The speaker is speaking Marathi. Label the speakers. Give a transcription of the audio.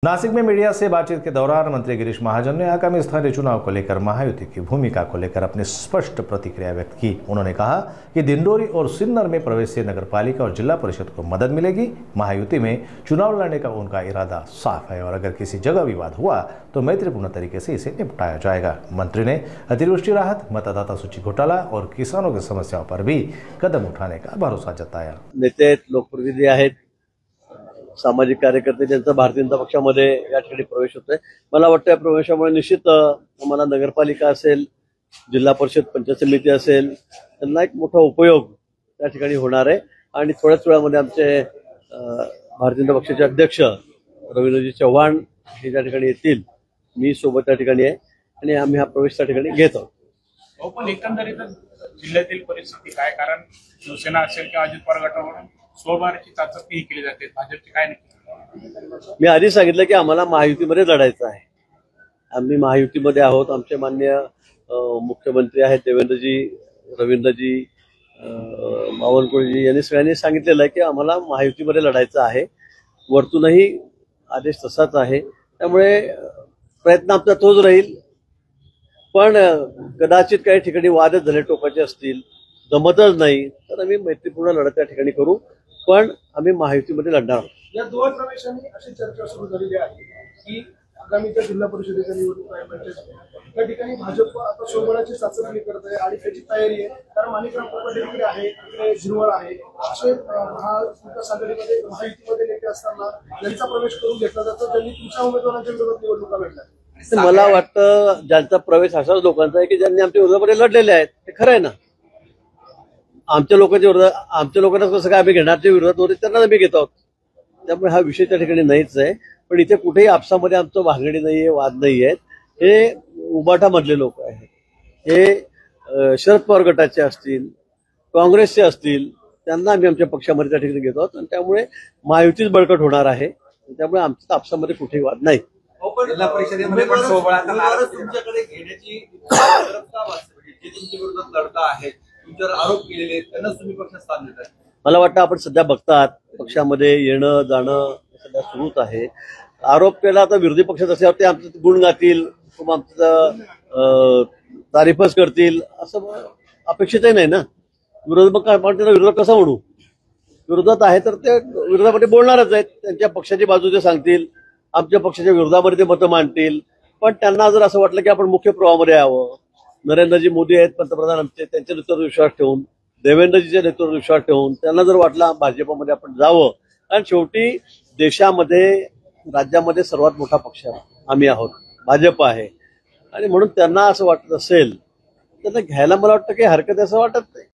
Speaker 1: नासिक में मीडिया से बातचीत के दौरान मंत्री गिरीश महाजन ने आगामी स्थानीय चुनाव को लेकर महायुति की भूमिका को लेकर अपनी स्पष्ट प्रतिक्रिया व्यक्त की। उन्होंने कहा कि दिंडोरी और सिन्नर में प्रवेश से नगरपालिका और जिला परिषद को मदद मिलेगी। महायुति में चुनाव लड़ने का उनका इरादा साफ है और अगर किसी जगह विवाद हुआ तो मैत्रीपूर्ण तरीके से इसे निपटाया जाएगा। मंत्री ने अतिवृष्टि राहत, मतदाता सूची घोटाला और किसानों की समस्याओं पर भी कदम उठाने का भरोसा जताया।
Speaker 2: नेते लोकप्रतिनिधी आहेत, सामाजिक कार्यकर्ते त्यांचा भारतीय जनता पक्षामध्ये या ठिकाणी प्रवेश होतोय। मला वाटतं या प्रवेशामुळे निश्चित आम्हाला नगरपालिका असेल, जिल्हा परिषद, पंचायत समिती असेल, त्यांना एक मोठा उपयोग त्या ठिकाणी होणार आहे आणि थोड्याच वेळामध्ये आमचे भारतीय जनता पक्षाचे अध्यक्ष रवींद्रजी चव्हाण हे त्या ठिकाणी येतील। मी सोबत त्या ठिकाणी आहे आणि आम्ही हा प्रवेश त्या ठिकाणी घेत आहोत।
Speaker 3: पण एकंदरीत जिल्ह्यातील परिस्थिती काय, कारण शिवसेना असेल किंवा अजित पवार गटाकडून सोमवारची चाचपणी केली जाते, भाजपची काय नाही?
Speaker 2: मी आधी सांगितलं की आम्हाला महायुतीमध्ये लढायचं आहे। आम्ही महायुतीमध्ये आहोत। आमचे माननीय मुख्यमंत्री आहेत देवेंद्रजी, रवींद्रजी, बावनकुळेजी यांनी सगळ्यांनी सांगितलेलं आहे की आम्हाला महायुतीमध्ये लढायचं आहे। वरतूनही आदेश तसाच आहे, त्यामुळे प्रयत्न आमचा तोच राहील। पण कदाचित काही ठिकाणी वादच झाले, टोकाचे असतील, जमतच नाही तर आम्ही मैत्रीपूर्ण लढत त्या ठिकाणी करू, पण आम्ही महायुतीमध्ये लढणार आहोत।
Speaker 4: या दोन प्रवेशांनी अशी चर्चा सुरू झालेली आहे की आगामीच्या जिल्हा परिषदेच्या निवडणुका त्या ठिकाणी भाजप आता सोबळाची चाचपणी करत आहे आणि त्याची तयारी आहे। कारण माणिकराव कोकाटे तिकडे आहे, इकडे झिरवळ आहे, असे महाविकास आघाडीमध्ये महायुतीमध्ये नेते असताना त्यांचा प्रवेश करून घेतला जातो, त्यांनी तुमच्या उमेदवारांच्या विरोधात निवडणुका लढल्या।
Speaker 2: मला वाटतं ज्यांचा प्रवेश अशाच लोकांचा आहे की ज्यांनी आमच्या विरोधामध्ये लढलेले आहेत, ते खरं आहे ना। आमच्या लोकांना कसं काय आम्ही घेणारच्या विरोधात होते त्यांना आम्ही घेत आहोत, त्यामुळे हा विषय त्या ठिकाणी नाहीच आहे। पण इथे कुठेही आपसामध्ये आमचं भांगडी नाहीये, वाद नाही आहेत। हे उबाटा मधले लोक आहेत, हे शरद पवार गटाचे असतील, काँग्रेसचे असतील, त्यांना आम्ही आमच्या पक्षामध्ये त्या ठिकाणी घेतो आणि त्यामुळे महायुतीच बळकट होणार आहे। त्यामुळे आमच्या आपसामध्ये कुठेही वाद नाही।
Speaker 5: जिल्हा परिषदेमध्ये पण सोबळाचा तुमच्याकडे घेण्याची जे तुमच्या विरोधात लढता आहेत, तुमच्यावर आरोप केलेले त्यांना तुम्ही पक्षात स्थान देताय।
Speaker 2: मला वाटतं आपण सध्या बघतात पक्षामध्ये येणं जाणं सध्या सुरूच आहे। आरोप केला तर विरोधी पक्षात असल्यावर ते आमचं गुण गातील किंवा आमचं तारीफच करतील असं अपेक्षितही नाही ना। विरोधक आपण त्यांना विरोधक कसा म्हणू? विरोधात आहे तर ते विरोधामध्ये बोलणारच आहेत, त्यांच्या पक्षाची बाजू ते सांगतील, आमच्या पक्षाच्या विरोधामध्ये ते मतं मांडतील। पण त्यांना जर असं वाटलं की आपण मुख्य प्रवाहामध्ये यावं, नरेंद्रजी मोदी आहेत पंतप्रधान आमचे, त्यांच्या नेतृत्वावर विश्वास ठेवून, देवेंद्रजीच्या नेतृत्वावर विश्वास ठेवून त्यांना जर वाटलं भाजपमध्ये आपण जावं, कारण शेवटी देशामध्ये, राज्यामध्ये सर्वात मोठा पक्ष आम्ही आहोत, भाजप आहे, आणि म्हणून त्यांना असं वाटत असेल त्यांना घ्यायला मला वाटतं काही हरकत असं वाटत नाही।